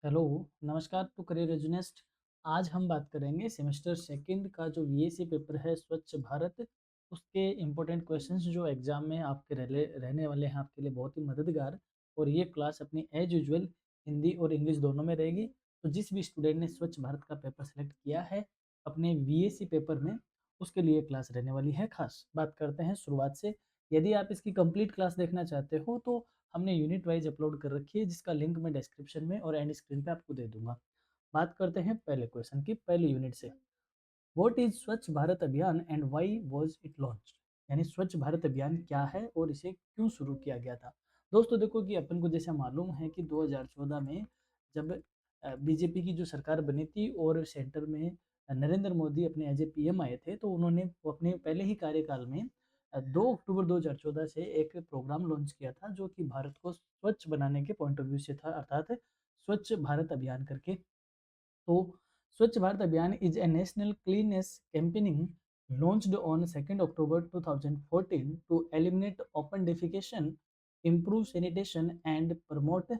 Hello, नमस्कार to career एजुनिस्ट। आज हम बात करेंगे सेमेस्टर सेकंड का जो वीएसी पेपर है स्वच्छ भारत, उसके इम्पोर्टेंट क्वेश्चंस जो एग्जाम में आपके रहने वाले हैं आपके लिए बहुत ही मददगार। और ये क्लास अपनी एज यूजुअल हिंदी और इंग्लिश दोनों में रहेगी। तो जिस भी स्टूडेंट ने स्वच्छ भारत का पेपर सेलेक्ट किया है अपने वीएसी पेपर में, उसके लिए क्लास रहने वाली है खास। बात करते हैं शुरुआत से। यदि आप इसकी कंप्लीट क्लास देखना चाहते हो तो हमने यूनिट वाइज अपलोड कर रखी है, जिसका लिंक मैं डिस्क्रिप्शन में और एंड स्क्रीन पे आपको दे दूंगा। बात करते हैं पहले क्वेश्चन की, पहली यूनिट से। व्हाट इज स्वच्छ भारत अभियान and why was it launched? यानी स्वच्छ भारत अभियान क्या है और इसे क्यों शुरू किया गया था। दोस्तों देखो कि अपन को जैसा मालूम है कि 2014 में जब बीजेपी की जो सरकार बनी थी और सेंटर में नरेंद्र मोदी अपने एज ए पीएम आए थे, तो उन्होंने वो अपने पहले ही कार्यकाल में 2 अक्टूबर 2014 से एक प्रोग्राम लॉन्च किया था जो कि भारत को स्वच्छ बनाने के पॉइंट ऑफ व्यू से था, अर्थात स्वच्छ भारत अभियान करके। तो Swachh Bharat Abhiyan is a national cleanness campaigning launched on 2nd October 2014 to eliminate open defecation, improve sanitation and promote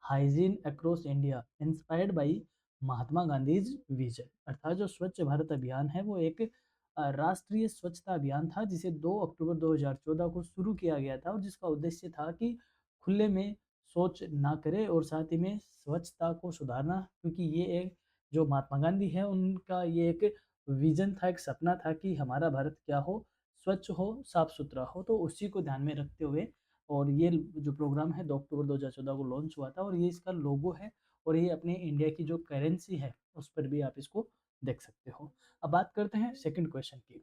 hygiene across India, inspired by Mahatma Gandhi's vision. अर्थात जो स्वच्छ भारत अभियान है वो एक राष्ट्रीय स्वच्छता अभियान था जिसे 2 अक्टूबर 2014 को शुरू किया गया था, और जिसका उद्देश्य था कि खुले में शौच ना करे और साथ ही में स्वच्छता को सुधारना, क्योंकि ये एक जो महात्मा गांधी है उनका ये एक विजन था, एक सपना था कि हमारा भारत क्या हो, स्वच्छ हो, साफ सुथरा हो। तो उसी को ध्यान में रखते हुए और ये जो प्रोग्राम है 2 अक्टूबर 2014 को लॉन्च हुआ था, और ये इसका लोगो है। और ये अपने इंडिया की जो करेंसी है उस पर भी आप इसको देख सकते हो। अब बात करते हैं सेकंड क्वेश्चन की।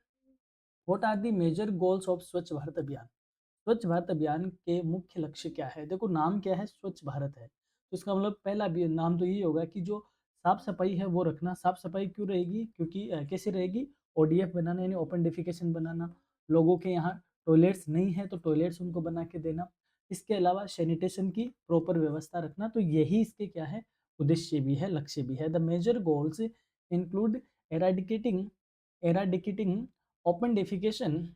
What are the major goals of Swachh Bharat अभियान? स्वच्छ भारत अभियान के मुख्य लक्ष्य क्या है? देखो नाम क्या है, स्वच्छ भारत है, तो इसका मतलब पहला भी नाम तो यही होगा कि जो साफ सफाई है वो रखना। साफ सफाई क्यों रहेगी? क्योंकि कैसे रहेगी? ओडीएफ बनाना यानी ओपन डिफिकेशन बनाना। लोगों के यहाँ टॉयलेट्स नहीं है तो टॉयलेट्स उनको बना के देना। इसके अलावा सैनिटेशन की प्रॉपर व्यवस्था रखना। तो यही इसके क्या है, उद्देश्य भी है, लक्ष्य भी है। The major goals include eradicating eradicating open defecation,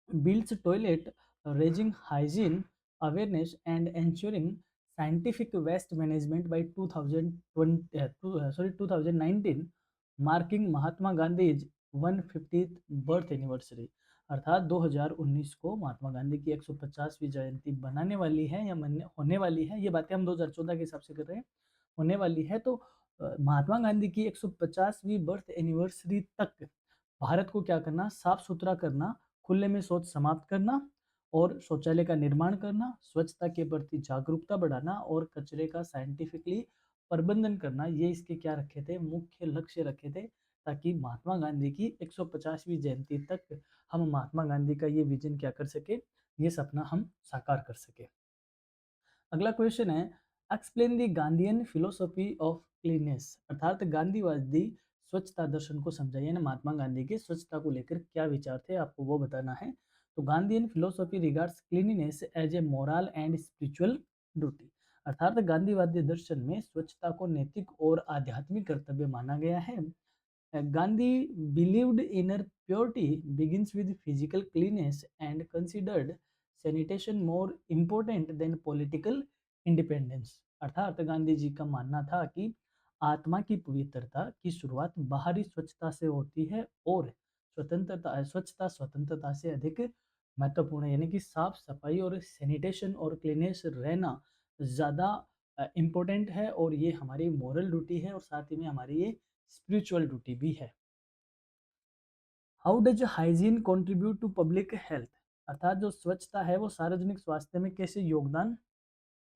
builds toilet, raising hygiene awareness and ensuring scientific waste management by 2020, 2019, marking Mahatma Gandhi's 150th birth anniversary। अर्थात 2019 को महात्मा गांधी की 150वीं जयंती बनाने वाली है या होने वाली है। ये बातें हम 2014 के हिसाब से कर रहे हैं, होने वाली है। तो महात्मा गांधी की 150वीं बर्थ एनिवर्सरी तक भारत को क्या करना, साफ सुथरा करना, खुले में शौच समाप्त करना और शौचालय का निर्माण करना, स्वच्छता के प्रति जागरूकता बढ़ाना और कचरे का साइंटिफिकली प्रबंधन करना। ये इसके क्या रखे थे, मुख्य लक्ष्य रखे थे, ताकि महात्मा गांधी की 150वीं जयंती तक हम महात्मा गांधी का ये विजन क्या कर सके, ये सपना हम साकार कर सके। अगला क्वेश्चन है, explain the Gandhian philosophy of cleanness. अर्थात गांधीवादी स्वच्छता दर्शन को समझाइए, यानी महात्मा गांधी के स्वच्छता को लेकर क्या विचार थे, आपको वो बताना है। तो Gandhian philosophy regards cleanliness as a moral and spiritual duty. अर्थात गांधीवादी दर्शन में स्वच्छता को नैतिक और आध्यात्मिक कर्तव्य माना गया है। Gandhi believed inner purity begins with physical cleanness and considered sanitation more important than political independence। अर्थात गांधी जी का मानना था कि आत्मा की पवित्रता की शुरुआत बाहरी स्वच्छता से होती है और स्वच्छता स्वतंत्रता से अधिक महत्वपूर्ण है। यानी कि साफ सफाई और सैनिटेशन और क्लीनेस रहना ज़्यादा इम्पोर्टेंट है, और ये हमारी मोरल ड्यूटी है और साथ ही में हमारी ये स्पिरिचुअल ड्यूटी भी है। How does hygiene contribute to public health? अर्थात जो स्वच्छता है वो सार्वजनिक स्वास्थ्य में कैसे योगदान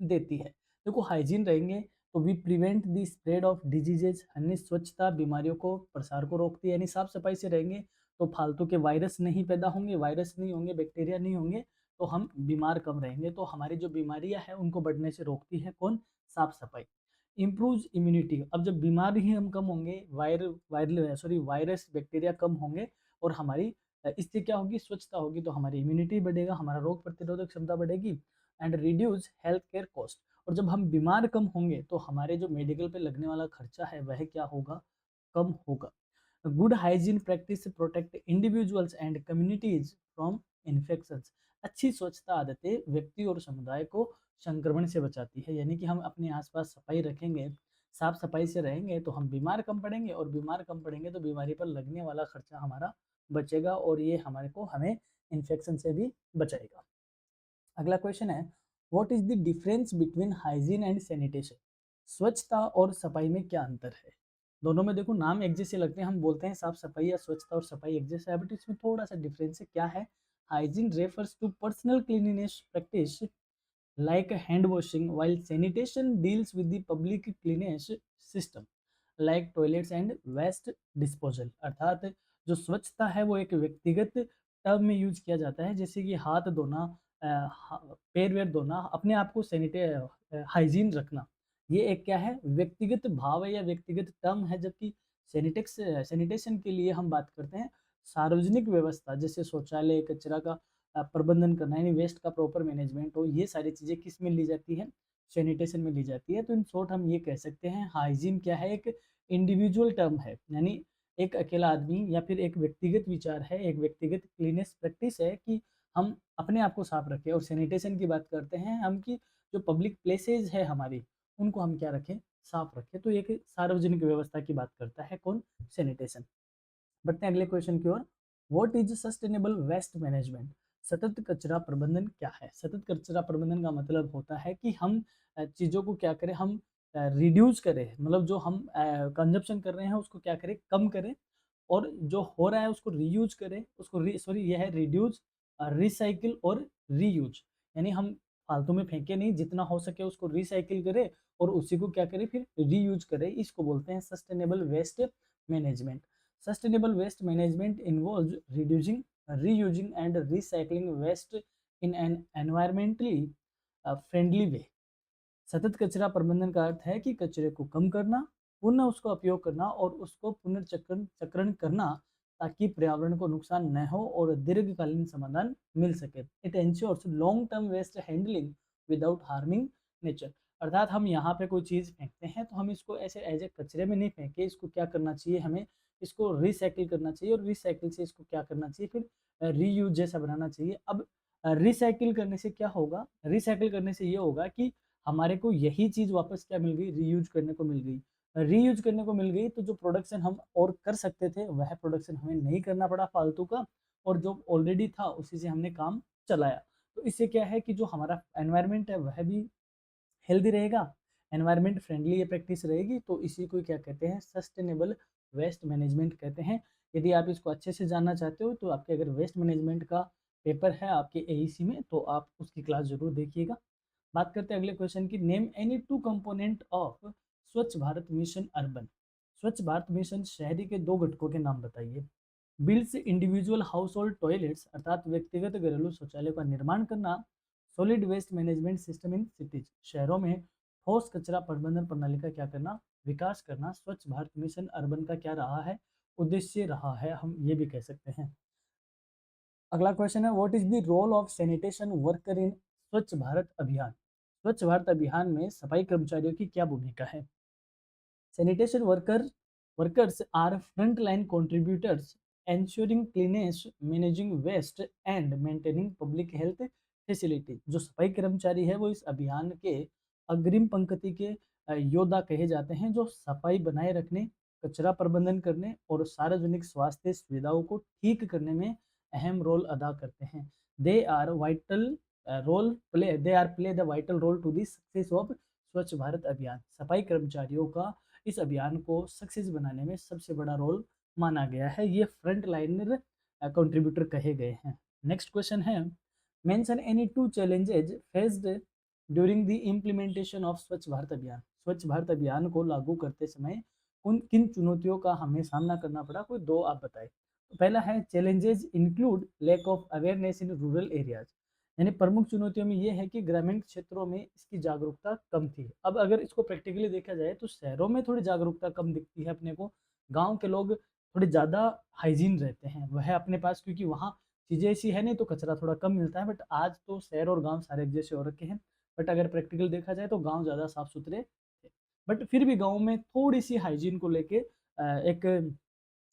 देती है। देखो हाइजीन रहेंगे तो we prevent the spread of diseases, यानी स्वच्छता बीमारियों को प्रसार को रोकती है। यानी साफ सफाई से रहेंगे तो फालतू के वायरस नहीं पैदा होंगे, वायरस नहीं होंगे, बैक्टीरिया नहीं होंगे, तो हम बीमार कम रहेंगे। तो हमारी जो बीमारियां हैं उनको बढ़ने से रोकती है कौन? साफ सफाई। इम्प्रूव इम्यूनिटी, अब जब बीमार ही हम कम होंगे, वायरस बैक्टीरिया कम होंगे और हमारी इससे क्या होगी, स्वच्छता होगी तो हमारी इम्यूनिटी बढ़ेगा, हमारा रोग प्रतिरोधक क्षमता बढ़ेगी। And reduce health care cost, और जब हम बीमार कम होंगे तो हमारे जो मेडिकल पे लगने वाला खर्चा है वह क्या होगा, कम होगा। Good hygiene practice protect individuals and communities from infections. अच्छी स्वच्छता आदतें व्यक्ति और समुदाय को संक्रमण से बचाती है। यानी कि हम अपने आसपास सफाई रखेंगे साफ सफाई से रहेंगे तो हम बीमार कम पड़ेंगे, और बीमार कम पड़ेंगे तो बीमारी पर लगने वाला खर्चा हमारा बचेगा, और ये हमें इन्फेक्शन से भी बचाएगा। अगला क्वेश्चन है, what is the difference between hygiene and sanitation? स्वच्छता और सफाई में क्या अंतर है? दोनों में देखो नाम एक जैसे लगते हैं, हम बोलते हैं साफ सफाई या स्वच्छता और सफाई एक जैसा है, बट इसमें थोड़ा सा डिफरेंस है। क्या है? Hygiene refers to personal cleanliness practice like hand washing, while sanitation deals with the public cleanliness system like toilets and waste disposal। अर्थात जो स्वच्छता है वो एक व्यक्तिगत टर्म में यूज किया जाता है, जैसे कि हाथ धोना, पैर वैर धोना, अपने आप को हाइजीन रखना, ये एक क्या है, व्यक्तिगत भाव है या व्यक्तिगत टर्म है। जबकि सैनिटेशन के लिए हम बात करते हैं सार्वजनिक व्यवस्था, जैसे शौचालय, कचरा का प्रबंधन करना, यानी वेस्ट का प्रॉपर मैनेजमेंट हो, ये सारी चीज़ें किस में ली जाती है? सैनिटेशन में ली जाती है। तो इन शॉर्ट हम ये कह सकते हैं हाइजीन क्या है, एक इंडिविजुअल टर्म है, यानी एक अकेला आदमी या फिर एक व्यक्तिगत विचार है, एक व्यक्तिगत क्लीनेस प्रैक्टिस है कि हम अपने आप को साफ रखें। और सैनिटेशन की बात करते हैं हम कि जो पब्लिक प्लेसेज है हमारी, उनको हम क्या रखें, साफ रखें। तो एक सार्वजनिक व्यवस्था की बात करता है कौन? सैनिटेशन। बढ़ते हैं अगले क्वेश्चन की ओर। What is sustainable waste management? सतत कचरा प्रबंधन क्या है? सतत कचरा प्रबंधन का मतलब होता है कि हम चीज़ों को क्या करें, हम रिड्यूस करें, मतलब जो हम कंजप्शन कर रहे हैं उसको क्या करें, कम करें, और जो हो रहा है उसको रीयूज करें, उसको सॉरी यह है रिड्यूस, रिसाइकिल और रीयूज। यानी हम फालतू में फेंके नहीं, जितना हो सके उसको रिसाइकिल करें और उसी को क्या करें, फिर रीयूज करें। इसको बोलते हैं sustainable waste management. Sustainable waste management involves reducing, reusing, and recycling waste in an environmentally friendly way। सतत कचरा प्रबंधन का अर्थ है कि कचरे को कम करना, पुनः उसका उपयोग करना और उसको पुनर्चक्रण चक्रण करना, ताकि पर्यावरण को नुकसान न हो और दीर्घकालीन समाधान मिल सके। It ensures long term waste handling without harming nature. अर्थात हम यहाँ पे कोई चीज़ फेंकते हैं तो हम इसको ऐसे एज ए कचरे में नहीं फेंके, इसको क्या करना चाहिए, हमें इसको रिसाइकिल करना चाहिए, और रिसाइकिल से इसको क्या करना चाहिए, फिर रीयूज जैसा बनाना चाहिए। अब रिसाइकिल करने से क्या होगा? रिसाइकिल करने से ये होगा कि हमारे को यही चीज़ वापस क्या मिल गई, रीयूज करने को मिल गई। रीयूज करने को मिल गई तो जो प्रोडक्शन हम और कर सकते थे वह प्रोडक्शन हमें नहीं करना पड़ा फालतू का, और जो ऑलरेडी था उसी से हमने काम चलाया। तो इससे क्या है कि जो हमारा एनवायरनमेंट है वह भी हेल्दी रहेगा, एनवायरनमेंट फ्रेंडली ये प्रैक्टिस रहेगी। तो इसी को क्या कहते हैं, सस्टेनेबल वेस्ट मैनेजमेंट कहते हैं। यदि आप इसको अच्छे से जानना चाहते हो तो आपके अगर वेस्ट मैनेजमेंट का पेपर है आपके एईसी में तो आप उसकी क्लास जरूर देखिएगा। बात करते हैं अगले क्वेश्चन की। Name any two component of Swachh Bharat mission urban. स्वच्छ भारत मिशन शहरी के दो घटकों के नाम बताइए। Builds individual household toilets, अर्थात व्यक्तिगत घरेलू शौचालय का निर्माण करना। Solid waste management system in cities, शहरों में ठोस कचरा प्रबंधन प्रणाली का क्या करना, विकास करना। स्वच्छ भारत मिशन अर्बन का क्या रहा है, उद्देश्य रहा है, हम ये भी कह सकते हैं। अगला क्वेश्चन है, what is the role of sanitation worker in Swachh Bharat अभियान? स्वच्छ भारत अभियान में सफाई कर्मचारियों की क्या भूमिका है? Sanitation workers are frontline contributors, ensuring cleanliness, managing waste and maintaining public health facilities। जो सफाई कर्मचारी है वो इस अभियान के अग्रिम पंक्ति के योद्धा कहे जाते हैं, जो सफाई बनाए रखने, कचरा प्रबंधन करने और सार्वजनिक स्वास्थ्य सुविधाओं को ठीक करने में अहम रोल अदा करते हैं। They are play the vital role to the success of Swachh Bharat अभियान। सफाई कर्मचारियों का इस अभियान को सक्सेस बनाने में सबसे बड़ा रोल माना गया है, ये फ्रंट लाइनर कंट्रीब्यूटर कहे गए हैं। नेक्स्ट क्वेश्चन है, mention any to challenges faced during the implementation of Swachh Bharat अभियान। स्वच्छ भारत अभियान को लागू करते समय उन किन चुनौतियों का हमें सामना करना पड़ा, कोई दो आप बताएं। तो पहला है, challenges include lack of awareness in rural areas, यानी प्रमुख चुनौतियों में ये है कि ग्रामीण क्षेत्रों में इसकी जागरूकता कम थी। अब अगर इसको प्रैक्टिकली देखा जाए तो शहरों में थोड़ी जागरूकता कम दिखती है अपने को, गांव के लोग थोड़े ज़्यादा हाइजीन रहते हैं वह अपने पास, क्योंकि वहाँ चीज़ें ऐसी है नहीं तो कचरा थोड़ा कम मिलता है। बट आज तो शहर और गाँव सारे एक जैसे हो रखे हैं, बट अगर प्रैक्टिकल देखा जाए तो गाँव ज़्यादा साफ सुथरे थे। बट फिर भी गाँव में थोड़ी सी हाइजीन को लेके एक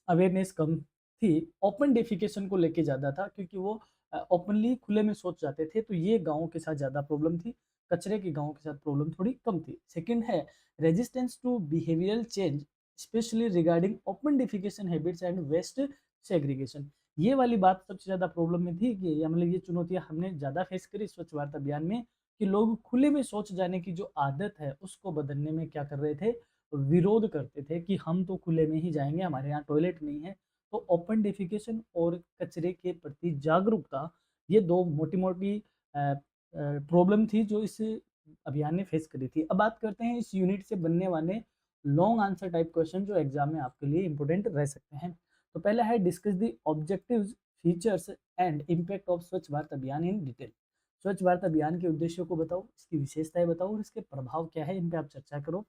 अवेयरनेस कम थी। ओपन डेफिकेशन को लेके ज़्यादा था, क्योंकि वो ओपनली खुले में सोच जाते थे, तो ये गाँवों के साथ ज़्यादा प्रॉब्लम थी। कचरे के गाँव के साथ प्रॉब्लम थोड़ी कम थी। सेकंड है resistance to behavioural change specially regarding open defecation habits and waste segregation. ये वाली बात सबसे ज़्यादा प्रॉब्लम में थी कि मतलब ये चुनौतियाँ हमने ज़्यादा फेस करी स्वच्छ भारत अभियान में, कि लोग खुले में शौच जाने की जो आदत है उसको बदलने में क्या कर रहे थे, विरोध करते थे कि हम तो खुले में ही जाएंगे, हमारे यहाँ टॉयलेट नहीं है। तो ओपन डिफिकेशन और कचरे के प्रति जागरूकता, ये दो मोटी मोटी प्रॉब्लम थी जो इस अभियान ने फेस करी थी। अब बात करते हैं इस यूनिट से बनने वाले लॉन्ग आंसर टाइप क्वेश्चन जो एग्जाम में आपके लिए इंपॉर्टेंट रह सकते हैं। तो पहला है discuss the objectives, features and impact of Swachh Bharat अभियान इन डिटेल। स्वच्छ भारत अभियान के उद्देश्यों को बताओ, इसकी विशेषताएं बताओ और इसके प्रभाव क्या है, इन पे आप चर्चा करो।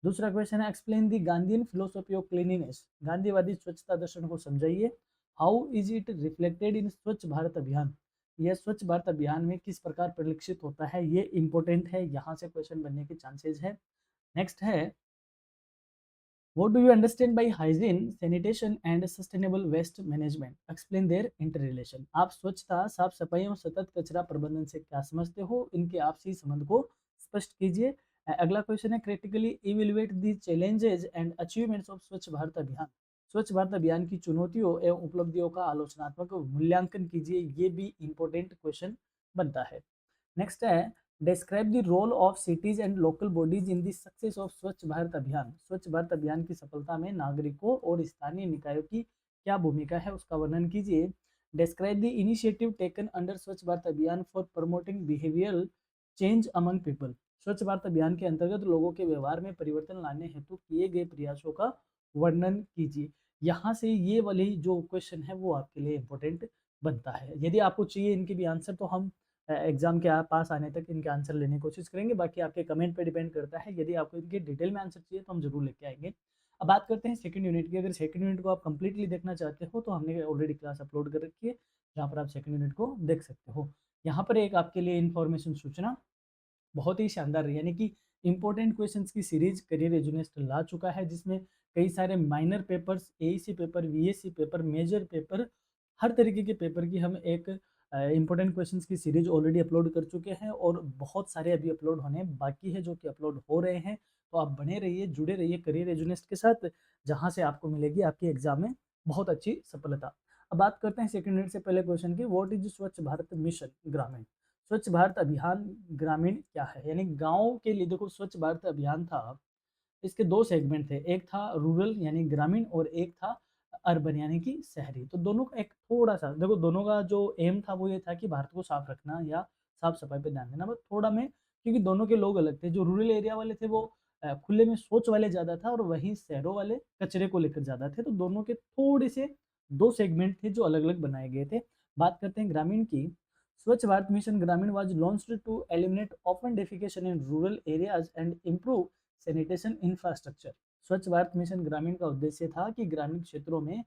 दूसरा क्वेश्चन है explain the Gandhian philosophy of cleanliness, गांधीवादी स्वच्छता दर्शन को समझाइए। How is it reflected in Swachh Bharat अभियान, यह स्वच्छ भारत अभियान में किस प्रकार परिलक्षित होता है, ये इंपॉर्टेंट है, यहाँ से क्वेश्चन बनने के चांसेस है। नेक्स्ट है what do you understand by hygiene, sanitation and sustainable waste management? Explain their interrelation. आप स्वच्छता, साफ सफाई और सतत कचरा प्रबंधन से क्या समझते हो, इनके आपसी संबंध को स्पष्ट कीजिए। अगला क्वेश्चन है critically evaluate the challenges and achievements of Swachh Bharat अभियान। स्वच्छ भारत अभियान की चुनौतियों एवं उपलब्धियों का आलोचनात्मक मूल्यांकन कीजिए, ये भी इंपॉर्टेंट क्वेश्चन बनता है। नेक्स्ट है describe the role of cities and local bodies in the success of Swachh Bharat अभियान। स्वच्छ भारत अभियान की सफलता में नागरिकों और स्थानीय निकायों की क्या भूमिका है, उसका वर्णन कीजिए। Describe the initiative taken under Swachh Bharat अभियान for promoting behavioural change among people. स्वच्छ भारत अभियान के अंतर्गत लोगों के व्यवहार में परिवर्तन लाने हेतु किए गए प्रयासों का वर्णन कीजिए। यहाँ से ये वाली जो क्वेश्चन है वो आपके लिए इंपॉर्टेंट बनता है। यदि आपको चाहिए इनके भी आंसर तो हम एग्जाम के पास आने तक इनके आंसर लेने की कोशिश करेंगे, बाकी आपके कमेंट पे डिपेंड करता है। यदि आपको इनके डिटेल में आंसर चाहिए तो हम जरूर लेके आएंगे। अब बात करते हैं सेकंड यूनिट की। अगर सेकंड यूनिट को आप कंप्लीटली देखना चाहते हो तो हमने ऑलरेडी क्लास अपलोड कर रखी है, जहाँ पर आप सेकंड यूनिट को देख सकते हो। यहाँ पर एक आपके लिए इन्फॉर्मेशन सूचना बहुत ही शानदार रही, यानी कि इंपॉर्टेंट क्वेश्चंस की सीरीज करियर एजुनेस्ट ला चुका है, जिसमें कई सारे minor papers, AEC paper, VSC paper, major paper, हर तरीके के पेपर की हम एक इंपॉर्टेंट क्वेश्चंस की सीरीज ऑलरेडी अपलोड कर चुके हैं और बहुत सारे अभी अपलोड होने बाकी है जो कि अपलोड हो रहे हैं। तो आप बने रहिए, जुड़े रहिए करियर एजुनेस्ट के साथ, जहां से आपको मिलेगी आपकी एग्जाम में बहुत अच्छी सफलता। अब बात करते हैं सेकंड यूनिट से पहले क्वेश्चन की, व्हाट इज स्वच्छ भारत मिशन ग्रामीण। स्वच्छ भारत अभियान ग्रामीण क्या है, यानी गांव के लिए। देखो स्वच्छ भारत अभियान था, इसके दो सेगमेंट थे, एक था रूरल यानी ग्रामीण और एक था अर्बन यानी कि शहरी। तो दोनों का एक थोड़ा सा देखो, दोनों का जो एम था वो ये था कि भारत को साफ रखना या साफ सफाई पे ध्यान देना, बस थोड़ा में, क्योंकि दोनों के लोग अलग थे। जो रूरल एरिया वाले थे वो खुले में शौच वाले ज्यादा था और वहीं शहरों वाले कचरे को लेकर ज्यादा थे। तो दोनों के थोड़े से दो सेगमेंट थे जो अलग अलग बनाए गए थे। बात करते हैं ग्रामीण की। स्वच्छ भारत मिशन ग्रामीण was launched to eliminate open defecation in rural areas and improve sanitation infrastructure। स्वच्छ भारत मिशन ग्रामीण का उद्देश्य था कि ग्रामीण क्षेत्रों में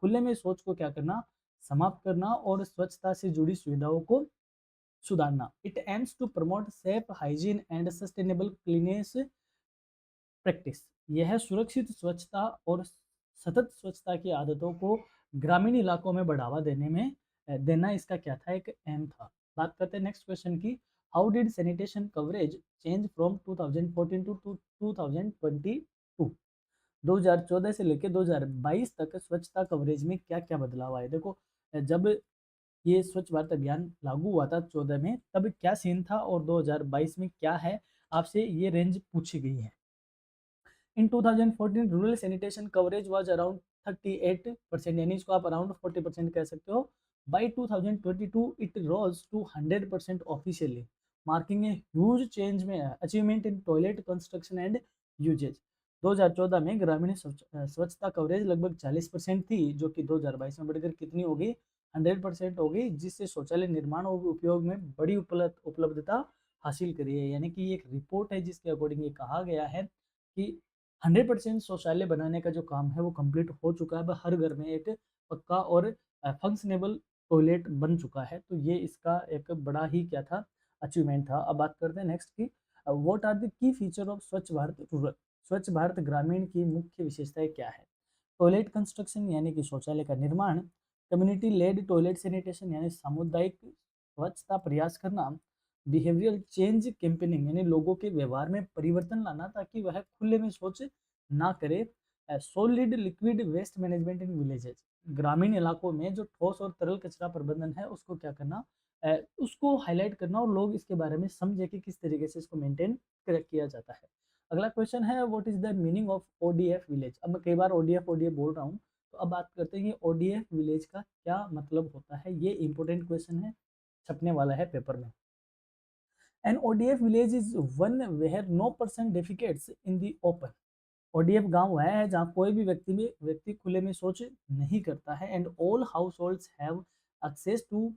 खुले में शौच को क्या करना, समाप्त करना और स्वच्छता से जुड़ी सुविधाओं को सुधारना। It aims to promote safe hygiene and sustainable cleanness practice. यह सुरक्षित स्वच्छता और सतत स्वच्छता की आदतों को ग्रामीण इलाकों में बढ़ावा देना इसका क्या था, एक एम था। बात करते हैं नेक्स्ट क्वेश्चन की। How did sanitation coverage change from 2014 to 2022। 2014 से लेकर 2022 तक स्वच्छता कवरेज में क्या क्या बदलाव आए। देखो जब ये स्वच्छ भारत अभियान लागू हुआ था 14 में, तब क्या सीन था और 2022 में क्या है, आपसे ये रेंज पूछी गई है। In 2014 rural sanitation coverage was around 38%, यानी इसको आप अराउंड 40% कह सकते हो। By 2022 it rose to 100% officially, marking a huge change में achievement in toilet construction and usages. 2014 में ग्रामीण स्वच्छता कवरेज लगभग 40% थी, जो कि 2022 में बढ़कर कितनी हो गई, 100% हो गई, जिससे शौचालय निर्माण और उपयोग में बड़ी उपलब्धता हासिल करी है। यानी कि एक रिपोर्ट है जिसके अकॉर्डिंग ये कहा गया है कि 100% शौचालय बनाने का जो काम है वो कंप्लीट हो चुका है। अब हर घर में एक पक्का और फंक्शनेबल टॉयलेट बन चुका है। तो ये इसका एक बड़ा ही क्या था, अचीवमेंट था। अब बात करते हैं नेक्स्ट की, what are the key feature of Swachh Bharat rural. स्वच्छ भारत ग्रामीण की मुख्य विशेषताएं क्या है। टॉयलेट कंस्ट्रक्शन यानी कि शौचालय का निर्माण, कम्युनिटी लेड टॉयलेट सैनिटेशन यानी सामुदायिक स्वच्छता प्रयास करना, बिहेवियरल चेंज कैंपेनिंग यानी लोगों के व्यवहार में परिवर्तन लाना ताकि वह खुले में शौच ना करे। Solid liquid waste management in villages, ग्रामीण इलाकों में जो ठोस और तरल कचरा प्रबंधन है उसको क्या करना, उसको हाईलाइट करना और लोग इसके बारे में समझे कि किस तरीके से इसको मेंटेन किया जाता है। अगला क्वेश्चन है what is the meaning of ODF village. अब मैं कई बार ओडीएफ ओडीएफ बोल रहा हूँ, तो अब बात करते हैं कि ओडीएफ विलेज का क्या मतलब होता है। ये इंपॉर्टेंट क्वेश्चन है, छपने वाला है पेपर में। An ODF village is one where no person defecates in the open. ODF गांव वह है जहां कोई भी व्यक्ति खुले में शौच नहीं करता है and all household have access to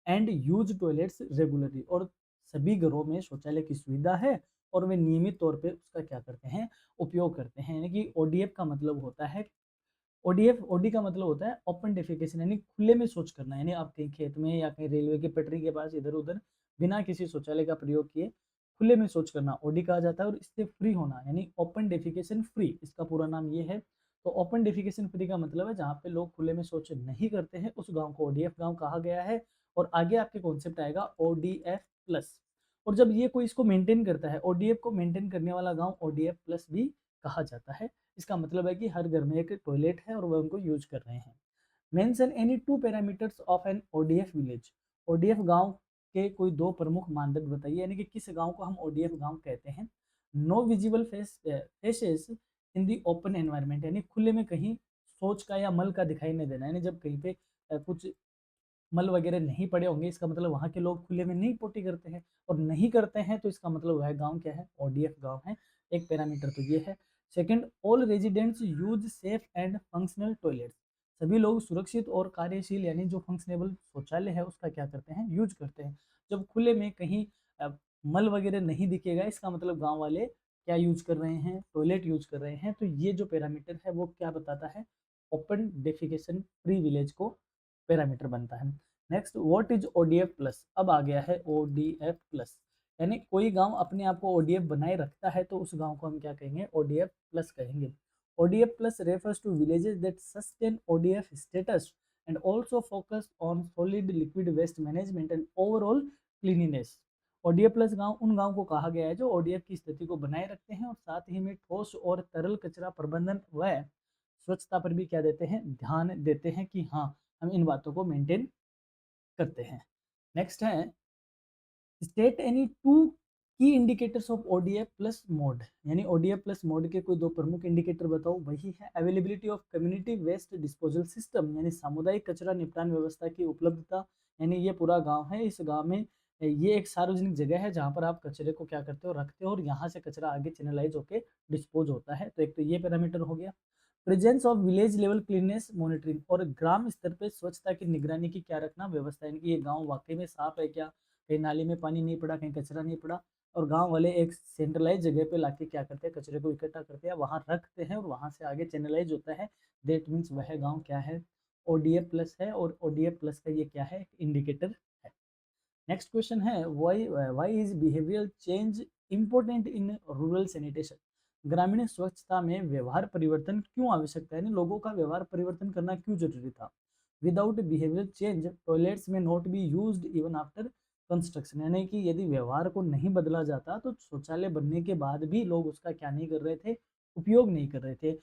and use toilets regularly, और सभी घरों में शौचालय की सुविधा है और वे नियमित तौर पे उसका क्या करते हैं, उपयोग करते हैं। यानी कि ओडीएफ का मतलब होता है, ओडीएफ ओडी का मतलब होता है ओपन डेफिकेशन, यानी खुले में शौच करना। यानी आप कहीं खेत में या कहीं रेलवे की पटरी के पास इधर उधर बिना किसी शौचालय का प्रयोग किए खुले में शौच करना ओडी कहा जाता है। और इससे फ्री होना यानी ओपन डेफिकेशन फ्री, इसका पूरा नाम ये है। तो ओपन डेफिकेशन फ्री का मतलब है जहाँ पे लोग खुले में शौच नहीं करते हैं उस गांव को ओडीएफ गांव कहा गया है। और आगे आपके कॉन्सेप्ट आएगा ओडीएफ प्लस। और जब ये कोई इसको मेंटेन करता है, ओडीएफ को मेंटेन करने वाला गांव ओडीएफ प्लस भी कहा जाता है। इसका मतलब है कि हर घर में एक टॉयलेट है और वह उनको यूज कर रहे हैं। Mention any two parameters of an ODF village. ODF गांव के कोई दो प्रमुख मानदंड बताइए, यानी कि किस गांव को हम ओडीएफ गांव कहते हैं। No visible faeces in the open environment, यानी खुले में कहीं सोच का या मल का दिखाई नहीं देना। यानी जब कहीं पे कुछ मल वगैरह नहीं पड़े होंगे, इसका मतलब वहाँ के लोग खुले में नहीं पोटी करते हैं, और नहीं करते हैं तो इसका मतलब वह गांव क्या है, ओडीएफ गांव है। एक पैरामीटर तो ये है। Second, all residents use safe and functional toilets. सभी लोग सुरक्षित और कार्यशील यानी जो फंक्शनेबल शौचालय है उसका क्या करते हैं, यूज करते हैं। जब खुले में कहीं मल वगैरह नहीं दिखेगा, इसका मतलब गांव वाले क्या यूज कर रहे हैं, टॉयलेट यूज कर रहे हैं। तो ये जो पैरामीटर है वो क्या बताता है, ओपन डेफिकेशन फ्री विलेज को पैरामीटर बनता है। Next, what is ODF plus. अब आ गया है ओडीएफ प्लस, यानी कोई गांव अपने आप को ओडीएफ बनाए रखता है तो उस गांव को हम क्या कहेंगे, ओडीएफ प्लस कहेंगे। ODF plus refers to villages that sustain ODF status and also focus on solid liquid waste management and overall cleanliness. ODF plus गांव उन गांव को कहा गया है जो ओडीएफ की स्थिति को बनाए रखते हैं और साथ ही में ठोस और तरल कचरा प्रबंधन व स्वच्छता पर भी क्या देते हैं, ध्यान देते हैं कि हाँ हम इन बातों को मेंटेन करते हैं। नेक्स्ट है state any two key indicators of ODF plus mode, यानी ओडीएफ प्लस मोड के कोई दो प्रमुख इंडिकेटर बताओ। वही है availability of community waste disposal system, यानी सामुदायिक कचरा निपटान व्यवस्था की उपलब्धता। यानी ये पूरा गांव है, इस गांव में ये एक सार्वजनिक जगह है जहां पर आप कचरे को क्या करते हो, रखते हो, और यहाँ से कचरा आगे चैनलाइज होकर डिस्पोज होता है। तो एक तो ये पैरामीटर हो गया। Presence of village level cleanness monitoring, और ग्राम स्तर पे स्वच्छता की निगरानी की क्या रखना व्यवस्था, यानी कि ये गांव वाकई में साफ है क्या, कहीं नाली में पानी नहीं पड़ा, कहीं कचरा नहीं पड़ा, और गांव वाले एक सेंट्रलाइज जगह पे लाके क्या करते हैं, कचरे को इकट्ठा करते हैं, वहां रखते हैं और वहां से आगे चैनलाइज होता है। दैट मीन्स वह गांव क्या है, ओडीएफ प्लस है, और ओडीएफ प्लस का ये क्या है, इंडिकेटर है। नेक्स्ट क्वेश्चन है why is behavioural change important in rural sanitation. ग्रामीण स्वच्छता में व्यवहार परिवर्तन क्यों आवश्यक है, यानी लोगों का व्यवहार परिवर्तन करना क्यों जरूरी था। विदाउट बिहेवियरल चेंज टॉयलेट्स में not be used even after construction, यानी कि यदि व्यवहार को नहीं बदला जाता तो शौचालय बनने के बाद भी लोग उसका क्या नहीं कर रहे थे, उपयोग नहीं कर रहे थे।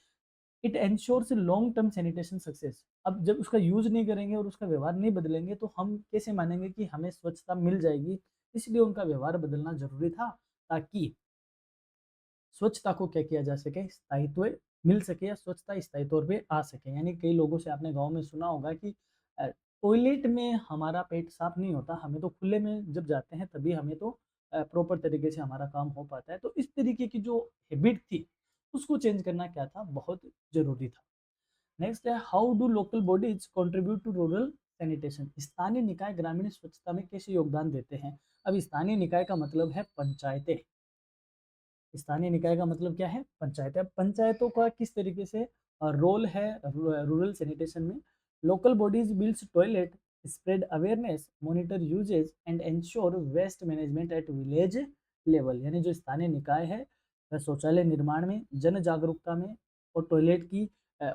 It ensures long term sanitation success. अब जब उसका यूज नहीं करेंगे और उसका व्यवहार नहीं बदलेंगे तो हम कैसे मानेंगे कि हमें स्वच्छता मिल जाएगी। इसलिए उनका व्यवहार बदलना जरूरी था ताकि स्वच्छता को क्या किया जा सके, स्थायित्व मिल सके या स्वच्छता स्थायी तौर पे आ सके। यानी कई लोगों से आपने गांव में सुना होगा कि टॉयलेट में हमारा पेट साफ नहीं होता, हमें तो खुले में जब जाते हैं तभी हमें तो प्रॉपर तरीके से हमारा काम हो पाता है। तो इस तरीके की जो हैबिट थी उसको चेंज करना क्या था, बहुत जरूरी था। नेक्स्ट है how do local bodies contribute to rural sanitation. स्थानीय निकाय ग्रामीण स्वच्छता में कैसे योगदान देते हैं। अब स्थानीय निकाय का मतलब है पंचायतें। स्थानीय निकाय का मतलब क्या है, पंचायत। अब पंचायतों का किस तरीके से रोल है रूरल सैनिटेशन में। Local bodies builds toilet, spread awareness, monitor usage and ensure waste management at village level, यानी जो स्थानीय निकाय है वह शौचालय निर्माण में, जन जागरूकता में, और टॉयलेट की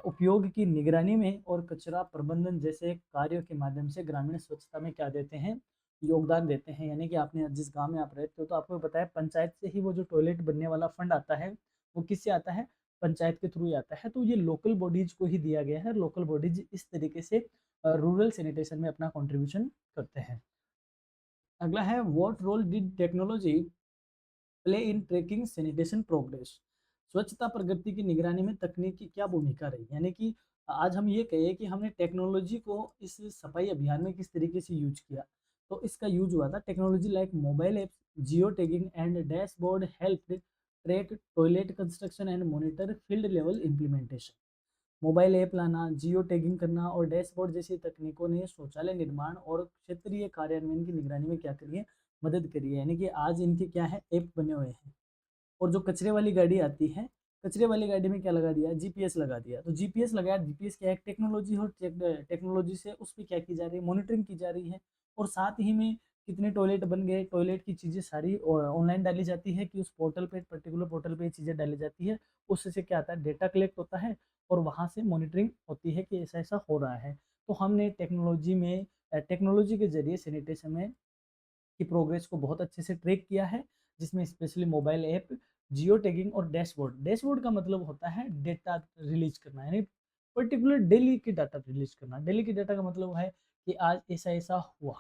उपयोग की निगरानी में और कचरा प्रबंधन जैसे कार्यों के माध्यम से ग्रामीण स्वच्छता में क्या देते हैं, योगदान देते हैं, यानी कि आपने जिस गांव में आप रहते हो तो आपको बताया पंचायत से ही वो जो टॉयलेट बनने वाला फंड आता है वो किससे आता है, पंचायत के थ्रू ही आता है। तो ये लोकल बॉडीज को ही दिया गया है, लोकल बॉडीज इस तरीके से रूरल सैनिटेशन में अपना कंट्रीब्यूशन करते हैं। अगला है what role did technology play in tracking sanitation progress. स्वच्छता प्रगति की निगरानी में तकनीक की क्या भूमिका रही, यानी कि आज हम ये कहें कि हमने टेक्नोलॉजी को इस सफाई अभियान में किस तरीके से यूज किया। तो इसका यूज हुआ था technology like mobile apps, geo tagging and dashboard help track toilet construction and monitor field level implementation. Mobile app लाना, जियो टैगिंग करना और डैशबोर्ड जैसी तकनीकों ने शौचालय निर्माण और क्षेत्रीय कार्यान्वयन की निगरानी में क्या करी है, मदद करी है। यानी कि आज इनके क्या है, ऐप बने हुए हैं। और जो कचरे वाली गाड़ी आती है, कचरे वाली गाड़ी में क्या लगा दिया, जीपीएस लगा दिया। तो जीपीएस लगाया, जीपीएस क्या है, टेक्नोलॉजी, और टेक्नोलॉजी से उस पर क्या की जा रही है, मॉनिटरिंग की जा रही है। और साथ ही में कितने टॉयलेट बन गए, टॉयलेट की चीज़ें सारी ऑनलाइन डाली जाती है कि उस पोर्टल पे, पर्टिकुलर पोर्टल पे चीज़ें डाली जाती है। उससे क्या आता है, डेटा कलेक्ट होता है और वहाँ से मॉनिटरिंग होती है कि ऐसा ऐसा हो रहा है। तो हमने टेक्नोलॉजी में, टेक्नोलॉजी के जरिए सैनिटेशन में की प्रोग्रेस को बहुत अच्छे से ट्रैक किया है, जिसमें specially mobile app, geo tagging और डैशबोर्ड। डैशबोर्ड का मतलब होता है डेटा रिलीज करना, यानी पर्टिकुलर डेली की डाटा रिलीज करना। डेली की डाटा का मतलब है कि आज ऐसा ऐसा हुआ।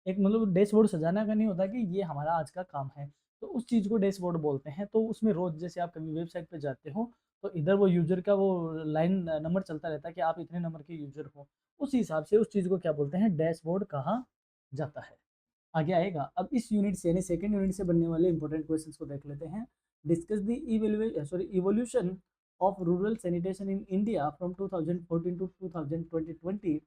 एक मतलब डैशबोर्ड सजाना का नहीं होता कि ये हमारा आज का काम है, तो उस चीज़ को डैशबोर्ड बोलते हैं। तो उसमें रोज जैसे आप कभी वेबसाइट पे जाते हो तो इधर वो यूजर का वो लाइन नंबर चलता रहता है कि आप इतने नंबर के यूजर हो, उस हिसाब से उस चीज़ को क्या बोलते हैं, डैशबोर्ड कहा जाता है। आगे आएगा। अब इस यूनिट से यानी सेकंड यूनिट से बनने वाले इंपॉर्टेंट क्वेश्चंस को देख लेते हैं। Discuss the evolution of rural sanitation in India from 2014 to 2022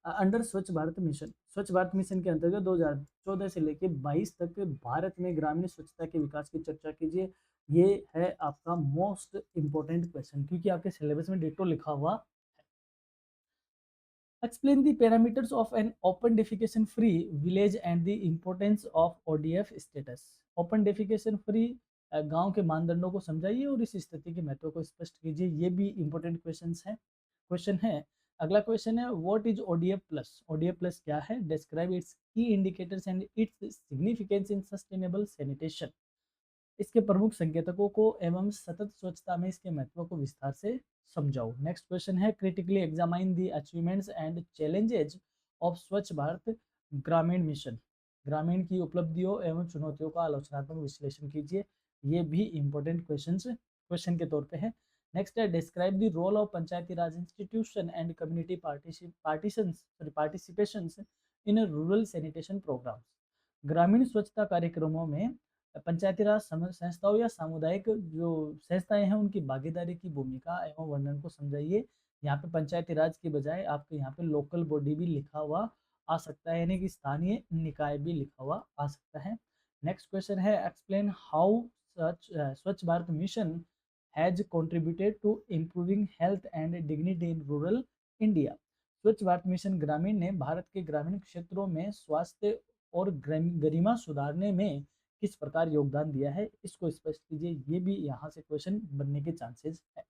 under Swachh Bharat mission. स्वच्छ भारत मिशन के अंतर्गत 2014 से लेकर 22 तक भारत में ग्रामीण स्वच्छता के विकास की चर्चा कीजिए। ये है आपका मोस्ट इंपॉर्टेंट क्वेश्चन, क्योंकि आपके सिलेबस में डिटो लिखा हुआ। Explain the parameters of an open defecation free village and the importance of ODF status. Open defecation free गांव के मानदंडों को समझाइए और इस स्थिति के महत्व को स्पष्ट कीजिए। ये भी इंपॉर्टेंट क्वेश्चन है। अगला क्वेश्चन है what is ODF plus. ODF plus क्या है, डिस्क्राइब इट्स की indicators and its significance in sustainable sanitation. इसके प्रमुख संकेतकों को एवं सतत स्वच्छता में इसके महत्व को विस्तार से समझाओ। नेक्स्ट क्वेश्चन है critically examine the achievements and challenges of Swachh Bharat ग्रामीण मिशन। ग्रामीण की उपलब्धियों एवं चुनौतियों का आलोचनात्मक विश्लेषण कीजिए। ये भी इंपॉर्टेंट क्वेश्चन के तौर पे है। नेक्स्ट है describe the role of Panchayati Raj institution and community participation in rural sanitation programme. ग्रामीण स्वच्छता कार्यक्रमों में पंचायती राज संस्थाओं या सामुदायिक जो संस्थाएं हैं उनकी भागीदारी की भूमिका एवं वर्णन को समझाइए। यहाँ पे पंचायती राज की बजाय आपके यहाँ पे लोकल बॉडी भी लिखा हुआ आ सकता है, यानी कि स्थानीय निकाय भी लिखा हुआ आ सकता है। नेक्स्ट क्वेश्चन है explain how Swachh Bharat mission has contributed to improving health and dignity in rural India. Swachh Bharat mission ग्रामीण ने भारत के ग्रामीण क्षेत्रों में स्वास्थ्य और गरिमा सुधारने में किस प्रकार योगदान दिया है, इसको स्पष्ट कीजिए। ये भी यहाँ से क्वेश्चन बनने के चांसेस है।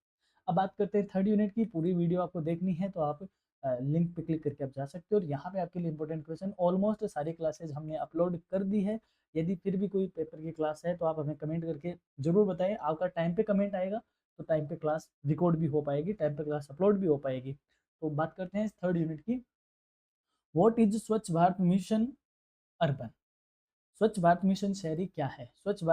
अब बात करते हैं थर्ड यूनिट की। पूरी वीडियो आपको देखनी है तो आप लिंक पे क्लिक करके आप जा सकते हो और यहाँ पे आपके लिए इंपॉर्टेंट क्वेश्चन ऑलमोस्ट सारी क्लासेज हमने अपलोड कर दी है। यदि फिर भी कोई पेपर की क्लास है तो आप हमें कमेंट करके जरूर बताएं। आपका टाइम पे कमेंट आएगा तो टाइम पे क्लास रिकॉर्ड भी हो पाएगी, टाइम पे क्लास अपलोड भी हो पाएगी। तो बात करते हैं थर्ड यूनिट की। व्हाट इज स्वच्छ भारत मिशन अर्बन। स्वच्छ भारत मिशन शहरी क्या है। Swachh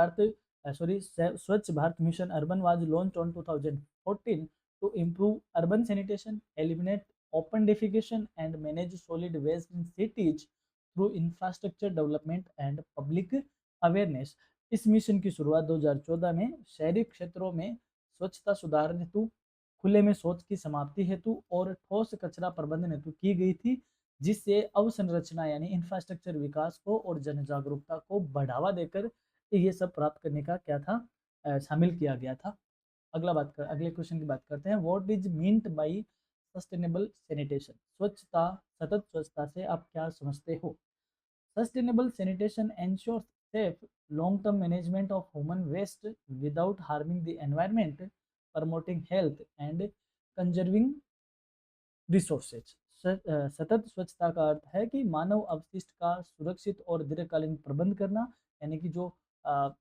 Bharat mission urban was launch on 2014 to improve urban sanitation, eliminate open defecation and manage solid waste in cities through infrastructure development and public awareness. इस mission की शुरुआत 2014 में शहरी क्षेत्रों में स्वच्छता सुधार हेतु, खुले में शौच की समाप्ति हेतु और ठोस कचरा प्रबंधन हेतु की गई थी, जिससे अवसंरचना यानी इंफ्रास्ट्रक्चर विकास को और जन जागरूकता को बढ़ावा देकर ये सब प्राप्त करने का क्या था, शामिल किया गया था। अगले क्वेश्चन की बात करते हैं। What is meant by sustainable sanitation. स्वच्छता, सतत स्वच्छता से आप क्या समझते हो। Sustainable sanitation ensures safe long term management of human waste without harming the environment, promoting health and conserving resources. सतत स्वच्छता का अर्थ है कि मानव अपशिष्ट का सुरक्षित और दीर्घकालीन प्रबंध करना, यानी कि जो अ,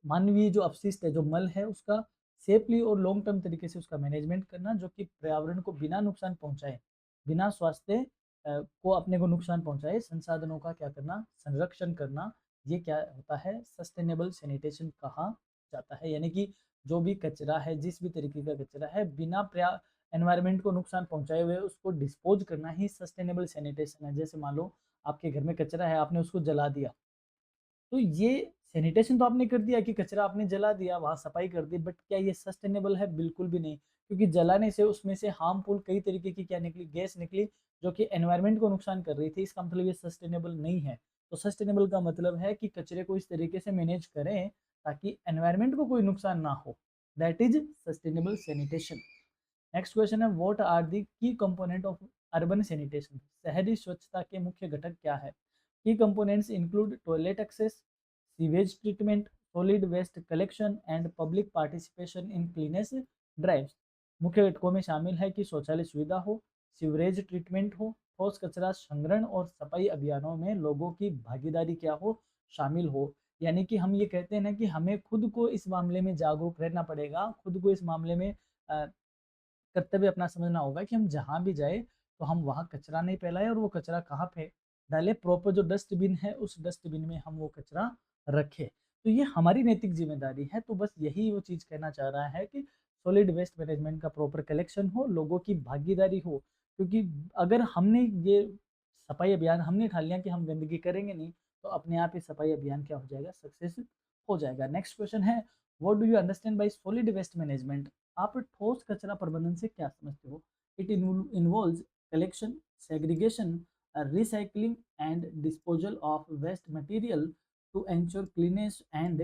मानवीय जो अपशिष्ट है, जो मल है, उसका सेफली और लॉन्ग टर्म तरीके से उसका मैनेजमेंट करना, जो कि पर्यावरण को बिना नुकसान पहुंचाए, बिना स्वास्थ्य को अपने को नुकसान पहुंचाए, संसाधनों का क्या करना, संरक्षण करना, ये क्या होता है, सस्टेनेबल सैनिटेशन कहा जाता है। यानी कि जो भी कचरा है, जिस भी तरीके का कचरा है, बिना एनवायरनमेंट को नुकसान पहुंचाए हुए उसको डिस्पोज करना ही सस्टेनेबल सैनिटेशन है। जैसे मान लो आपके घर में कचरा है, आपने उसको जला दिया, तो ये सैनिटेशन तो आपने कर दिया कि कचरा आपने जला दिया, वहाँ सफाई कर दी, बट क्या ये सस्टेनेबल है? बिल्कुल भी नहीं, क्योंकि जलाने से उसमें से हार्मफुल कई तरीके की क्या निकली, गैस निकली, जो कि एनवायरनमेंट को नुकसान कर रही थी। इसका मतलब ये सस्टेनेबल नहीं है। तो सस्टेनेबल का मतलब है कि कचरे को इस तरीके से मैनेज करें ताकि एनवायरनमेंट को कोई नुकसान ना हो, that is sustainable sanitation. Next question है, व्हाट आर दी की कंपोनेंट ऑफ अर्बन सैनिटेशन? शहरी स्वच्छता के मुख्य घटक क्या है? Key components include toilet access, sewage treatment, solid waste collection and public participation in cleanliness drives. मुख्य घटकों में शामिल है कि शौचालय सुविधा हो, सीवरेज ट्रीटमेंट हो, ठोस कचरा संग्रहण और सफाई अभियानों में लोगों की भागीदारी क्या हो, शामिल हो। यानी कि हम ये कहते हैं ना कि हमें खुद को इस मामले में जागरूक रहना पड़ेगा, खुद को इस मामले में कर्तव्य अपना समझना होगा कि हम जहाँ भी जाए तो हम वहाँ कचरा नहीं फैलाए, और वो कचरा कहाँ पे डाले, प्रॉपर जो डस्टबिन है उस डस्टबिन में हम वो कचरा रखें। तो ये हमारी नैतिक जिम्मेदारी है। तो बस यही वो चीज़ कहना चाह रहा है कि सॉलिड वेस्ट मैनेजमेंट का प्रॉपर कलेक्शन हो, लोगों की भागीदारी हो, क्योंकि अगर हमने ये सफाई अभियान हमने ठान लिया कि हम गंदगी करेंगे नहीं, तो अपने आप ही सफाई अभियान क्या हो जाएगा, सक्सेस हो जाएगा। नेक्स्ट क्वेश्चन है, what do you understand by solid waste management? आप ठोस कचरा प्रबंधन से क्या समझते हो? It involves collection, segregation, recycling and disposal of waste material to ensure cleanliness and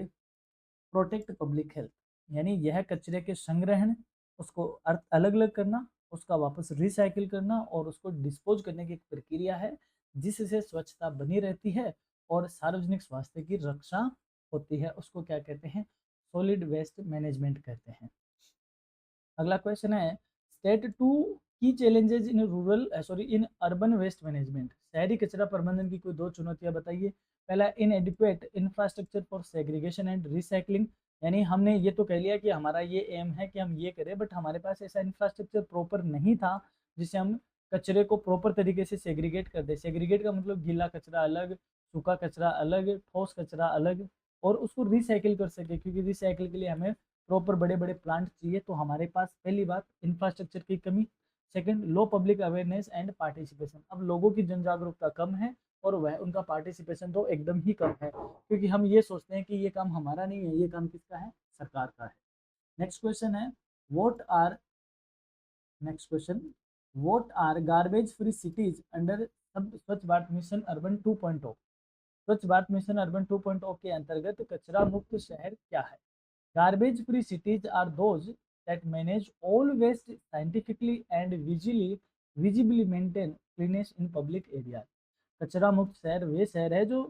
protect public health. यानी यह कचरे के संग्रहण, उसको अर्थ अलग अलग करना, उसका वापस रिसाइकिल करना और उसको डिस्पोज करने की एक प्रक्रिया है, जिससे स्वच्छता बनी रहती है और सार्वजनिक स्वास्थ्य की रक्षा होती है। उसको क्या कहते हैं? सॉलिड वेस्ट मैनेजमेंट कहते हैं। अगला क्वेश्चन है, state two key challenges in in urban waste management. शहरी कचरा प्रबंधन की कोई दो चुनौतियां बताइए। पहला, inadequate infrastructure for segregation and recycling. यानी हमने ये तो कह लिया कि हमारा ये एम है कि हम ये करें, बट हमारे पास ऐसा इंफ्रास्ट्रक्चर प्रॉपर नहीं था जिससे हम कचरे को प्रॉपर तरीके से सेग्रीगेट कर दे। सेग्रीगेट का मतलब गीला कचरा अलग, सूखा कचरा अलग, ठोस कचरा अलग, और उसको रिसाइकिल कर सके, क्योंकि रिसाइकिल के लिए हमें प्रॉपर बड़े बड़े प्लांट चाहिए। तो हमारे पास पहली बात इंफ्रास्ट्रक्चर की कमी, second low public awareness and participation. अब लोगों की जन जागरूकता कम है और वह उनका पार्टिसिपेशन तो एकदम ही कम है, क्योंकि हम ये सोचते हैं कि ये काम हमारा नहीं है, ये काम किसका है, सरकार का है। नेक्स्ट क्वेश्चन है, what are next question, what are garbage free cities under Swachh Bharat mission urban 2.0? स्वच्छ भारत मिशन अर्बन 2.0 के अंतर्गत कचरा मुक्त शहर क्या है? Garbage free cities are those that manage all waste scientifically and visibly maintain cleanliness in public areas. कचरा मुक्त शहर वे शहर है जो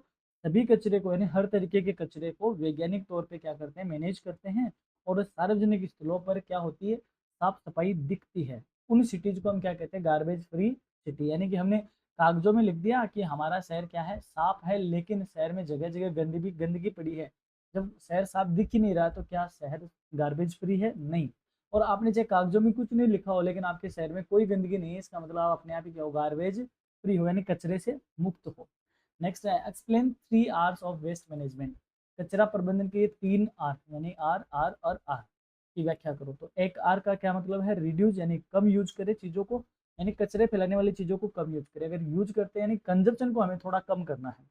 सभी कचरे को, यानी हर तरीके के कचरे को वैज्ञानिक तौर पे क्या करते हैं, मैनेज करते हैं, और सार्वजनिक स्थलों पर क्या होती है, साफ सफाई दिखती है। उन सिटीज को हम क्या कहते हैं, गार्बेज फ्री सिटी। यानी कि हमने कागजों में लिख दिया कि हमारा शहर क्या है, साफ है, लेकिन शहर में जगह जगह गंदगी गंदगी पड़ी है। जब शहर साफ दिख ही नहीं रहा तो क्या शहर गार्बेज फ्री है? नहीं। और आपने चाहे कागजों में कुछ नहीं लिखा हो, लेकिन आपके शहर में कोई गंदगी नहीं है, इसका मतलब आप अपने आप ही क्या हो, गार्बेज फ्री हो, यानी कचरे से मुक्त हो। नेक्स्ट है, explain 3 R's of waste management. कचरा प्रबंधन के 3 R, यानी आर आर और आर की व्याख्या करो। तो एक आर का क्या मतलब है, रिड्यूस, यानी कम यूज करे चीजों को, यानी कचरे फैलाने वाली चीजों को कम यूज करे। अगर यूज करते हैं यानी कंजप्शन को हमें थोड़ा कम करना है।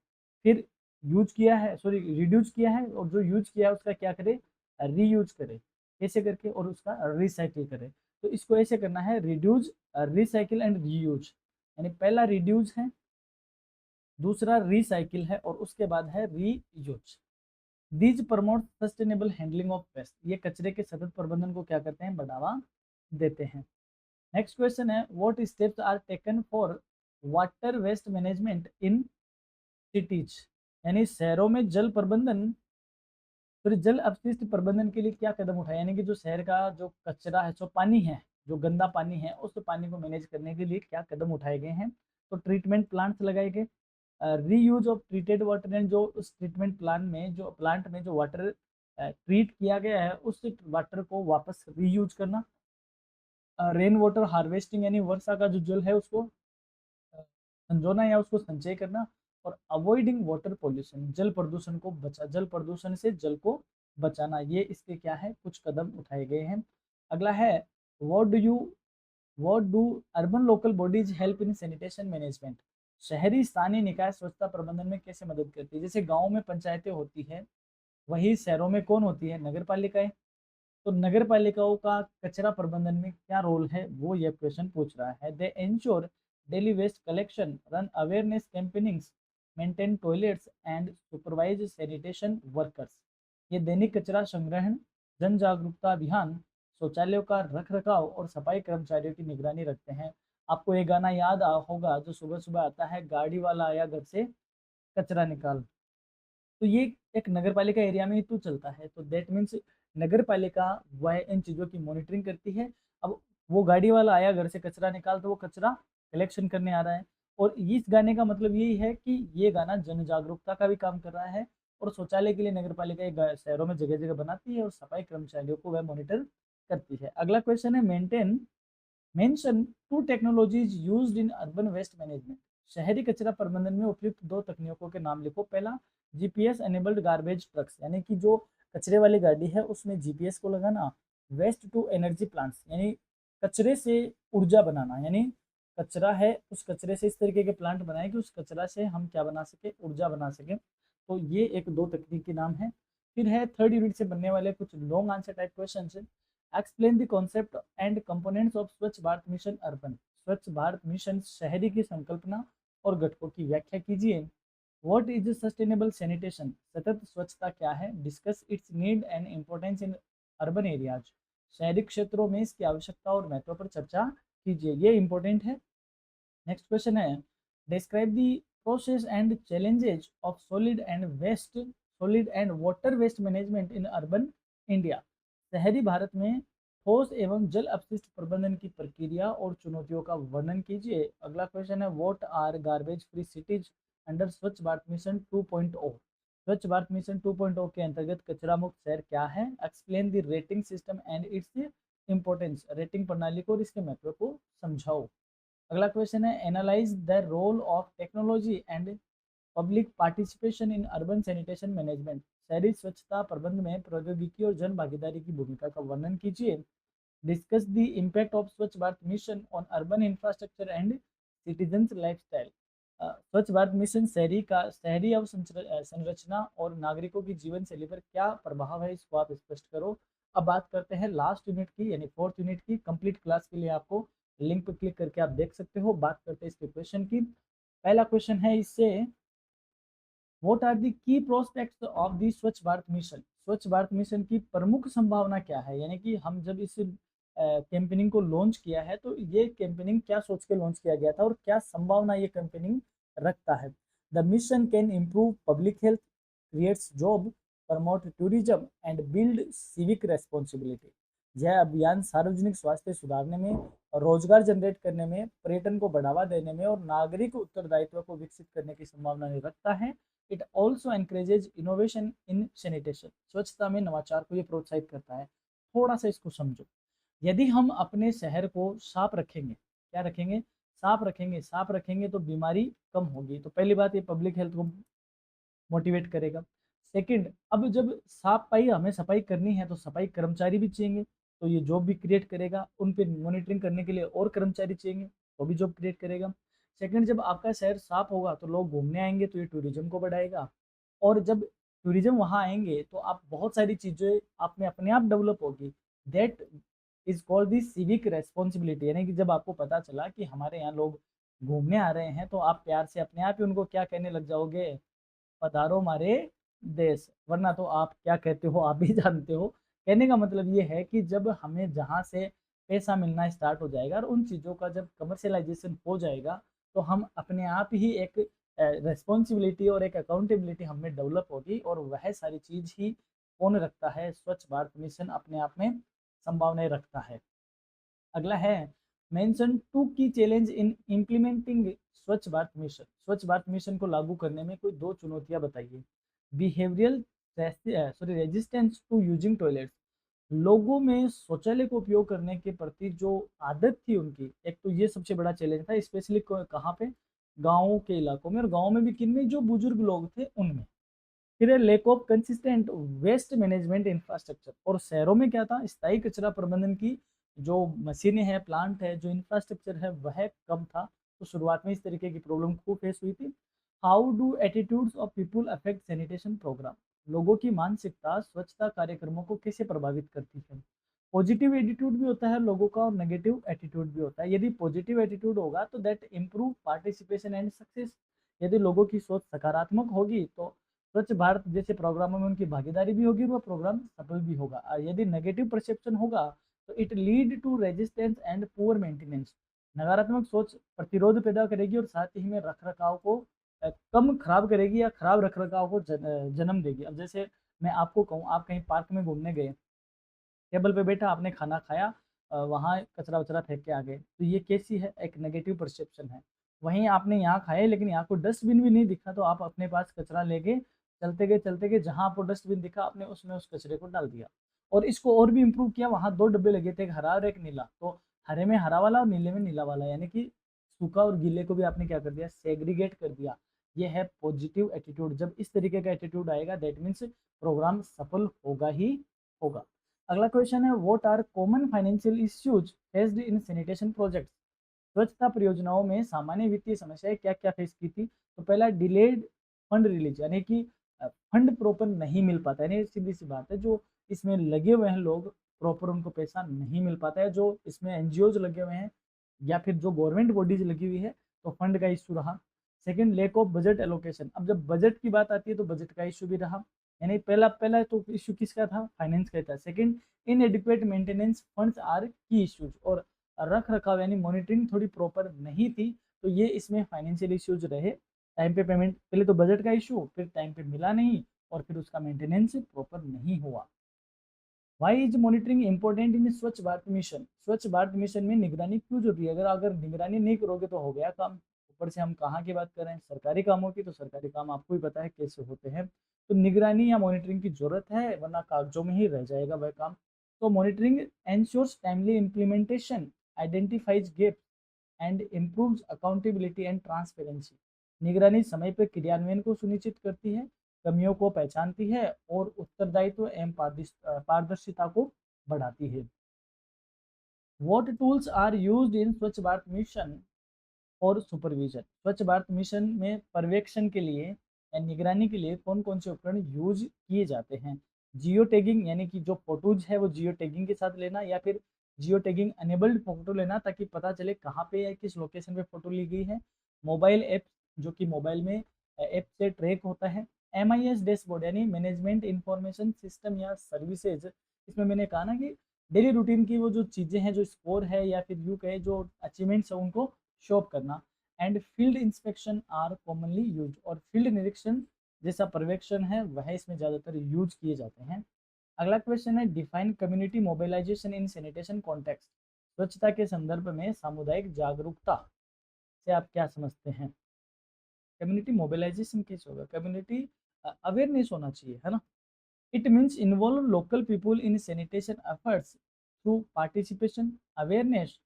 फिर यूज किया है, सॉरी रिड्यूस किया है, और जो यूज किया है उसका क्या करे, रीयूज करे। कैसे करके, और उसका रिसाइकिल करे। तो इसको ऐसे करना है, रिड्यूस, रिसाइकिल एंड रीयूज। यानी पहला रिड्यूस है, दूसरा रिसाइकिल है, और उसके बाद है reuse. These promote sustainable handling of waste. ये कचरे के सतत प्रबंधन को क्या करते हैं, बढ़ावा देते हैं। नेक्स्ट क्वेश्चन है, what steps are taken for water waste management in cities? यानी शहरों में जल प्रबंधन, फिर जल अपशिष्ट प्रबंधन के लिए क्या कदम उठाए? यानी कि जो शहर का जो कचरा है, जो पानी है, जो गंदा पानी है उस पानी को मैनेज करने के लिए क्या कदम उठाए गए हैं? तो ट्रीटमेंट प्लांट्स लगाए गए, reuse of treated water, and जो उस ट्रीटमेंट प्लांट में जो वाटर ट्रीट किया गया है उस वाटर को वापस रीयूज करना, रेन वाटर हार्वेस्टिंग यानी वर्षा का जो जल है उसको संजोना या उसको संचय करना, और अवॉइडिंग वाटर पोल्यूशन, जल प्रदूषण से जल को बचाना, ये इसके क्या है कुछ कदम उठाए गए हैं। अगला है, what do you what do urban local bodies help in sanitation management? शहरी स्थानीय निकाय स्वच्छता प्रबंधन में कैसे मदद करती है? जैसे गांव में पंचायतें होती है, वही शहरों में कौन होती है? नगर पालिकाएं। तो नगर पालिकाओं का कचरा प्रबंधन में क्या रोल है, वो ये क्वेश्चन पूछ रहा है। They ensure daily waste collection, run awareness campaignings, maintain toilets and supervise sanitation workers. ये दैनिक कचरा संग्रहण, जन जागरूकता अभियान, शौचालयों का रख रखाव और सफाई कर्मचारियों की निगरानी रखते हैं। आपको ये गाना याद होगा जो सुबह सुबह आता है, गाड़ी वाला आया घर से कचरा निकाल। तो ये एक नगर पालिका एरिया में ही तो चलता है, तो दैट मीन्स नगर पालिका वह इन चीज़ों की मॉनिटरिंग करती है। अब वो गाड़ी वाला आया घर से कचरा निकाल, तो वो कचरा कलेक्शन करने आ रहा है, और इस गाने का मतलब यही है कि ये गाना जन जागरूकता का भी काम कर रहा है, और शौचालय के लिए नगर पालिका शहरों में जगह जगह बनाती है और सफाई कर्मचारियों को वह मॉनिटर करती है। अगला क्वेश्चन है, mention two technologies used in urban waste management. शहरी कचरा प्रबंधन में उपयुक्त दो तकनीकों के नाम लिखो। पहला, जीपीएस एनेबल्ड गार्बेज ट्रक्स, यानी कि जो कचरे वाली गाड़ी है उसमें जीपीएस को लगाना। वेस्ट टू एनर्जी प्लांट्स, यानी कचरे से ऊर्जा बनाना, यानी कचरा है उस कचरे से इस तरीके के प्लांट बनाए कि उस कचरा से हम क्या बना सके, ऊर्जा बना सके। तो ये एक दो तकनीक के नाम है। फिर है थर्ड यूनिट से बनने वाले कुछ लॉन्ग आंसर टाइप क्वेश्चन है। Explain the concept and components of Swachh Bharat mission urban. स्वच्छ भारत मिशन शहरी की संकल्पना और घटकों की व्याख्या कीजिए। व्हाट इज सस्टेनेबल सैनिटेशन, सतत स्वच्छता क्या है? Discuss it's need and importance in urban areas. शहरी क्षेत्रों में इसकी आवश्यकता और महत्व पर चर्चा कीजिए, ये इंपॉर्टेंट है। नेक्स्ट क्वेश्चन है, describe the process and challenges of solid and water waste management in urban India. शहरी भारत में ठोस एवं जल अपशिष्ट प्रबंधन की प्रक्रिया और चुनौतियों का वर्णन कीजिए। अगला क्वेश्चन है, what are garbage free cities under Swachh Bharat mission 2.0। स्वच्छ भारत मिशन 2.0 के अंतर्गत कचरा मुक्त शहर क्या है? Explain the rating system and its importance. Rating प्रणाली को और इसके महत्व को समझाओ। अगला क्वेश्चन है, analyse the role of technology and public participation in urban sanitation management. शहरी स्वच्छता प्रबंध में प्रौद्योगिकी और जन भागीदारी की भूमिका का वर्णन कीजिए। Discuss the impact of Swachh Bharat mission on urban infrastructure and citizens lifestyle. स्वच्छ भारत मिशन शहरी संरचना और नागरिकों की जीवन शैली पर क्या प्रभाव है, इसको आप स्पष्ट करो। अब बात करते हैं लास्ट यूनिट की, यानी फोर्थ यूनिट की। कंप्लीट क्लास के लिए आपको लिंक पर क्लिक करके आप देख सकते हो। बात करते हैं इसके क्वेश्चन की। पहला क्वेश्चन है इससे, व्हाट आर दी की प्रोस्पेक्ट्स ऑफ दी स्वच्छ भारत मिशन। स्वच्छ भारत मिशन की प्रमुख संभावना क्या है, यानी कि हम जब इस कैंपेनिंग को लॉन्च किया है तो ये कैंपेनिंग क्या सोच के लॉन्च किया गया था और क्या संभावना ये कैंपेनिंग रखता है। The mission can improve public health, creates job, promote tourism and build civic responsibility. यह अभियान सार्वजनिक स्वास्थ्य सुधारने में, रोजगार जनरेट करने में, पर्यटन को बढ़ावा देने में और नागरिक उत्तरदायित्व को विकसित करने की संभावना रखता है। It also encourages innovation in sanitation. स्वच्छता में नवाचार को ये प्रोत्साहित करता है। थोड़ा सा इसको समझो। यदि हम अपने शहर को साफ रखेंगे, क्या रखेंगे? साफ रखेंगे तो बीमारी कम होगी। तो पहली बात, ये पब्लिक हेल्थ को मोटिवेट करेगा। सेकंड, अब जब हमें सफाई करनी है तो सफाई कर्मचारी भी चाहिए, तो ये जॉब भी क्रिएट करेगा। उन पे मॉनिटरिंग करने के लिए और कर्मचारी चाहिए, वो भी जॉब क्रिएट करेगा। सेकंड, जब आपका शहर साफ होगा तो लोग घूमने आएंगे, तो ये टूरिज्म को बढ़ाएगा। और जब टूरिज्म वहाँ आएंगे तो आप बहुत सारी चीज़ें आप में अपने आप डेवलप होगी। That is called the civic responsibility, यानी कि जब आपको पता चला कि हमारे यहाँ लोग घूमने आ रहे हैं तो आप प्यार से अपने आप ही उनको क्या कहने लग जाओगे, पधारो हमारे देश। वरना तो आप क्या कहते हो आप भी जानते हो। कहने का मतलब ये है कि जब हमें जहाँ से पैसा मिलना स्टार्ट हो जाएगा और उन चीज़ों का जब कमर्शियलाइजेशन हो जाएगा तो हम अपने आप ही एक रेस्पॉन्सिबिलिटी और एक अकाउंटेबिलिटी हमें डेवलप होगी, और वह सारी चीज़ ही कौन रखता है? स्वच्छ भारत मिशन अपने आप में संभावनाएं रखता है। अगला है मेंशन 2 की चैलेंज इन इम्प्लीमेंटिंग स्वच्छ भारत मिशन। स्वच्छ भारत मिशन को लागू करने में कोई 2 चुनौतियाँ बताइए। Behavioural resistance to using toilets, लोगों में शौचालय को उपयोग करने के प्रति जो आदत थी उनकी, एक तो ये सबसे बड़ा चैलेंज था, स्पेशली कहाँ पे, गाँव के इलाकों में, और गाँव में भी किन में, जो बुजुर्ग लोग थे उनमें। फिर है lack of consistent waste management infrastructure, और शहरों में क्या था, स्थायी कचरा प्रबंधन की जो मशीनें हैं, प्लांट है, जो इंफ्रास्ट्रक्चर है वह कम था। तो शुरुआत में इस तरीके की प्रॉब्लम खूब फेस हुई थी। How do attitudes of people affect sanitation programme, लोगों की मानसिकता स्वच्छता कार्यक्रमों को कैसे प्रभावित करती है। पॉजिटिव एटीट्यूड भी होता है लोगों का और नेगेटिव एटीट्यूड भी होता है। यदि पॉजिटिव एटीट्यूड होगा तो that improve participation and success, यदि लोगों की सोच सकारात्मक होगी तो स्वच्छ भारत जैसे प्रोग्रामों में उनकी भागीदारी भी होगी, वह प्रोग्राम सफल भी होगा। और यदि नेगेटिव परसेप्शन होगा तो it lead to resistance and poor maintenance, नकारात्मक सोच प्रतिरोध पैदा करेगी और साथ ही में रख रखाव को कम खराब करेगी या खराब रख रखाव को जन्म देगी। अब जैसे मैं आपको कहूँ, आप कहीं पार्क में घूमने गए, टेबल पे बैठा, आपने खाना खाया, वहाँ कचरा वचरा फेंक के आ गए, तो ये कैसी है, एक नेगेटिव परसेप्शन है। वहीं आपने यहाँ खाया लेकिन यहाँ को डस्टबिन भी नहीं दिखा, तो आप अपने पास कचरा लेके चलते गए, जहाँ आपको डस्टबिन दिखा आपने उसमें उस कचरे को डाल दिया। और इसको और भी इम्प्रूव किया, वहाँ 2 डब्बे लगे थे, एक हरा और एक नीला, तो हरे में हरा वाला और नीले में नीला वाला, यानी कि सूखा और गीले को भी आपने क्या कर दिया, सेग्रीगेट कर दिया। ये है पॉजिटिव एटीट्यूड। जब इस तरीके का एटीट्यूड आएगा दैट मीन्स प्रोग्राम सफल होगा ही होगा। अगला क्वेश्चन है what are common financial issues faced in sanitation project, स्वच्छता परियोजनाओं में सामान्य वित्तीय समस्याएं क्या क्या फेस की थी। तो पहला डिलेड फंड रिलीज, यानी कि फंड प्रॉपर नहीं मिल पाता, यानी सीधी सी बात है, जो इसमें लगे हुए हैं लोग प्रॉपर उनको पैसा नहीं मिल पाता है, जो इसमें एनजीओज लगे हुए हैं या फिर जो गवर्नमेंट बॉडीज लगी हुई है, तो फंड का इशू रहा। Second lack of budget allocation, अब जब बजट की बात आती है तो बजट का इशू भी रहा, यानी पहला पहला तो इशू किसका था, फाइनेंस का था। Second inadequate maintenance funds are key issues, और रख रखाव यानी मॉनिटरिंग थोड़ी प्रॉपर नहीं थी, तो ये इसमें फाइनेंशियल इश्यूज रहे। टाइम पे पेमेंट, पहले तो बजट का इशू, फिर टाइम पे मिला नहीं, और फिर उसका मेंटेनेंस प्रॉपर नहीं हुआ। Why is monitoring important in Swachh Bharat mission, स्वच्छ भारत मिशन में निगरानी क्यों जरूरी है। अगर अगर निगरानी नहीं करोगे तो हो गया काम। ऊपर से हम कहाँ की बात कर रहे हैं, सरकारी कामों की, तो सरकारी काम आपको ही पता है कैसे होते हैं, तो निगरानी या मॉनिटरिंग की जरूरत है, वरना कागजों में ही रह जाएगा वह काम। तो monitoring ensures timely implementation, identifies gap and improves accountability and transparency, निगरानी समय पर क्रियान्वयन को सुनिश्चित करती है, कमियों को पहचानती है और उत्तरदायित्व एवं पारदर्शिता को बढ़ाती है। What tools are used in Swachh Bharat mission और सुपरविजन, स्वच्छ भारत मिशन में पर्यवेक्षण के लिए या निगरानी के लिए कौन कौन से उपकरण यूज किए जाते हैं। जियो टैगिंग, यानी कि जो फोटोज है वो जियो टैगिंग के साथ लेना, या फिर जियो टैगिंग अनेबल्ड फोटो लेना ताकि पता चले कहाँ पे या किस लोकेशन पे फोटो ली गई है। मोबाइल ऐप, जो कि मोबाइल में ऐप से ट्रैक होता है। MIS डैशबोर्ड यानी मैनेजमेंट इंफॉर्मेशन सिस्टम या सर्विसेज, इसमें मैंने कहा ना कि डेली रूटीन की वो जो चीज़ें हैं, जो स्कोर है या फिर यू कहे जो अचीवमेंट्स है उनको शो अप करना। And field inspection are commonly use, और फील्ड निरीक्षण जैसा पर्यवेक्षण है वह इसमें ज़्यादातर यूज किए जाते हैं। अगला क्वेश्चन है डिफाइन कम्युनिटी मोबिलाइजेशन इन सैनिटेशन कॉन्टेक्स्ट, स्वच्छता के संदर्भ में सामुदायिक जागरूकता से आप क्या समझते हैं। कम्युनिटी मोबिलाइजेशन कैसे होगा, कम्युनिटी अवेयरनेस होना चाहिए, है ना। It means involve local people in sanitation efforts through participation, awareness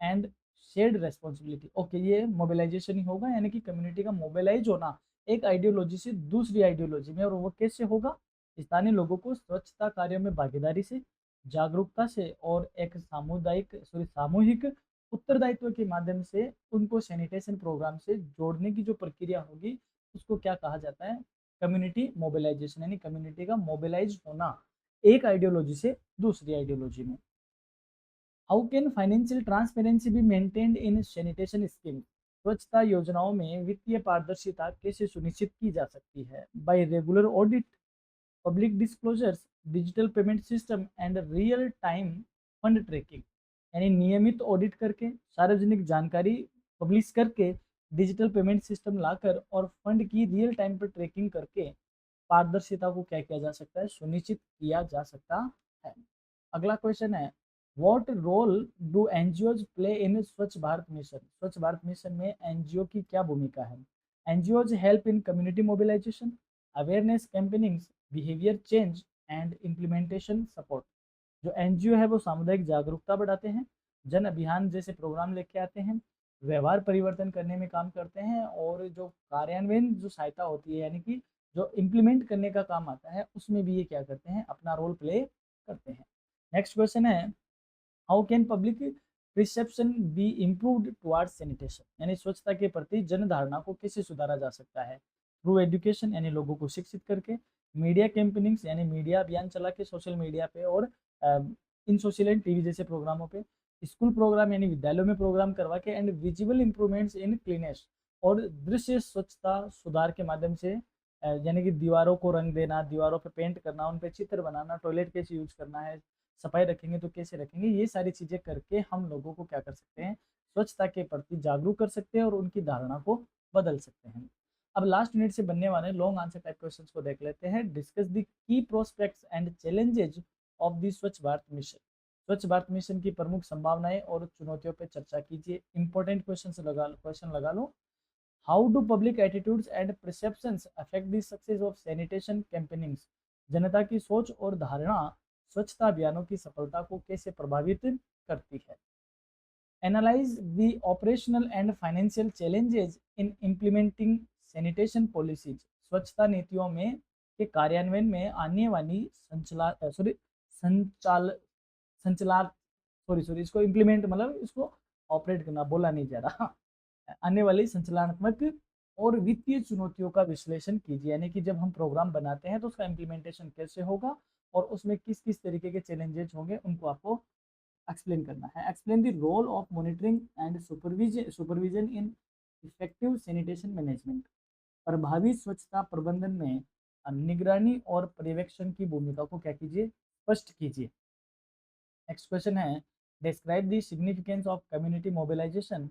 and shared responsibility. Okay, ये मोबिलाइजेशन ही होगा, यानी कि कम्युनिटी का मोबिलाइज होना एक आइडियोलॉजी से दूसरी आइडियोलॉजी में, और वो कैसे होगा, स्थानीय लोगों को स्वच्छता कार्यों में भागीदारी से, जागरूकता से और एक सामूहिक उत्तरदायित्व के माध्यम से उनको सैनिटेशन प्रोग्राम से जोड़ने की जो प्रक्रिया होगी उसको क्या कहा जाता है, कम्युनिटी मोबिलाइजेशन, यानी कम्युनिटी का मोबिलाइज होना एक आइडियोलॉजी से दूसरी आइडियोलॉजी में। How can financial transparency be maintained in sanitation scheme, स्वच्छता योजनाओं में वित्तीय पारदर्शिता कैसे सुनिश्चित की जा सकती है। By regular audit, public disclosures, digital payment system and real time fund tracking, यानी नियमित ऑडिट करके, सार्वजनिक जानकारी पब्लिश करके, डिजिटल पेमेंट सिस्टम लाकर और फंड की रियल टाइम पर ट्रैकिंग करके पारदर्शिता को क्या किया जा सकता है, सुनिश्चित किया जा सकता है। अगला क्वेश्चन है what role do NGOs play in Swachh Bharat mission? स्वच्छ भारत मिशन में एनजीओ की क्या भूमिका है? NGOs help in community mobilisation, awareness campaignings, behaviour change and implementation support. जो एनजीओ है वो सामुदायिक जागरूकता बढ़ाते हैं, जन अभियान जैसे प्रोग्राम लेके आते हैं, व्यवहार परिवर्तन करने में काम करते हैं, और जो कार्यान्वयन जो सहायता होती है यानी कि जो इम्प्लीमेंट करने का काम आता है उसमें भी ये क्या करते हैं, अपना रोल प्ले करते हैं। नेक्स्ट क्वेश्चन है, how can public reception be improved towards sanitation? यानी स्वच्छता के प्रति जन धारणा को कैसे सुधारा जा सकता है? थ्रू एजुकेशन यानी लोगों को शिक्षित करके, मीडिया कैंपेनिंग्स यानी मीडिया अभियान चला के सोशल मीडिया पे और इन सोशल एंड टीवी जैसे प्रोग्रामों पे, स्कूल प्रोग्राम यानी विद्यालयों में प्रोग्राम करवा के, and visible improvements in cleanness और दृश्य स्वच्छता सुधार के माध्यम से, यानी कि दीवारों को रंग देना, दीवारों पे पेंट करना, उन पे चित्र बनाना, टॉयलेट कैसे यूज करना है, सफाई रखेंगे तो कैसे रखेंगे, ये सारी चीजें करके हम लोगों को क्या कर सकते हैं, स्वच्छता के प्रति जागरूक कर सकते हैं और उनकी धारणा को बदल सकते हैं। अब लास्ट मिनट से बनने वाले लॉन्ग आंसर टाइप क्वेश्चंस को देख लेते हैं। Discuss the key prospects and challenges of the स्वच्छ भारत मिशन। स्वच्छ भारत मिशन की प्रमुख संभावनाएं और चुनौतियों पर चर्चा कीजिए। इंपॉर्टेंट क्वेश्चन लगा लो। How do public attitudes and perceptions affect the success of sanitation campaignings? जनता की सोच और धारणा स्वच्छता अभियानों की सफलता को कैसे प्रभावित करती है? Analyse the operational and financial challenges in implementing sanitation policies. स्वच्छता नीतियों में के कार्यान्वयन में आने वाली संचाल संचला सॉरी इसको इम्प्लीमेंट मतलब इसको ऑपरेट करना बोला नहीं जा रहा आने वाली संचालनात्मक और वित्तीय चुनौतियों का विश्लेषण कीजिए। यानी कि जब हम प्रोग्राम बनाते हैं तो उसका इम्प्लीमेंटेशन कैसे होगा और उसमें किस किस तरीके के चैलेंजेस होंगे उनको आपको एक्सप्लेन करना है। Explain the role of monitoring and supervision in effective sanitation management. प्रभावी स्वच्छता प्रबंधन में निगरानी और पर्यवेक्षण की भूमिका को क्या कीजिए, स्पष्ट कीजिए। नेक्स्ट क्वेश्चन है, describe the significance of community mobilisation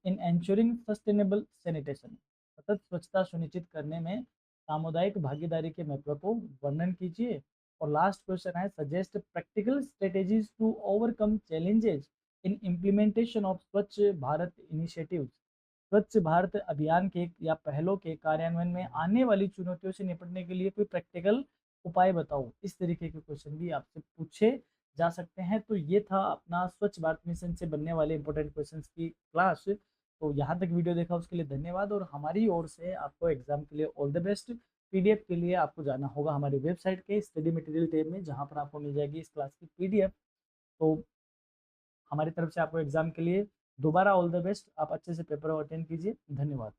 in ensuring sustainable sanitation. सतत स्वच्छता सुनिश्चित करने में सामुदायिक भागीदारी के महत्व को वर्णन कीजिए। और लास्ट क्वेश्चन है, suggest practical strategies to overcome challenges in implementation of Swachh Bharat initiatives. स्वच्छ भारत अभियान के या पहलों के कार्यान्वयन में आने वाली चुनौतियों से निपटने के लिए कोई प्रैक्टिकल उपाय बताओ। इस तरीके के क्वेश्चन भी आपसे पूछे जा सकते हैं। तो ये था अपना स्वच्छ भारत मिशन से बनने वाले इंपॉर्टेंट क्वेश्चंस की क्लास। तो यहाँ तक वीडियो देखा उसके लिए धन्यवाद और हमारी ओर से आपको एग्जाम के लिए ऑल द बेस्ट। पीडीएफ के लिए आपको जाना होगा हमारी वेबसाइट के स्टडी मटेरियल टैब में, जहाँ पर आपको मिल जाएगी इस क्लास की पीडीएफ। तो हमारी तरफ से आपको एग्जाम के लिए दोबारा ऑल द बेस्ट। आप अच्छे से पेपर अटेंड कीजिए। धन्यवाद।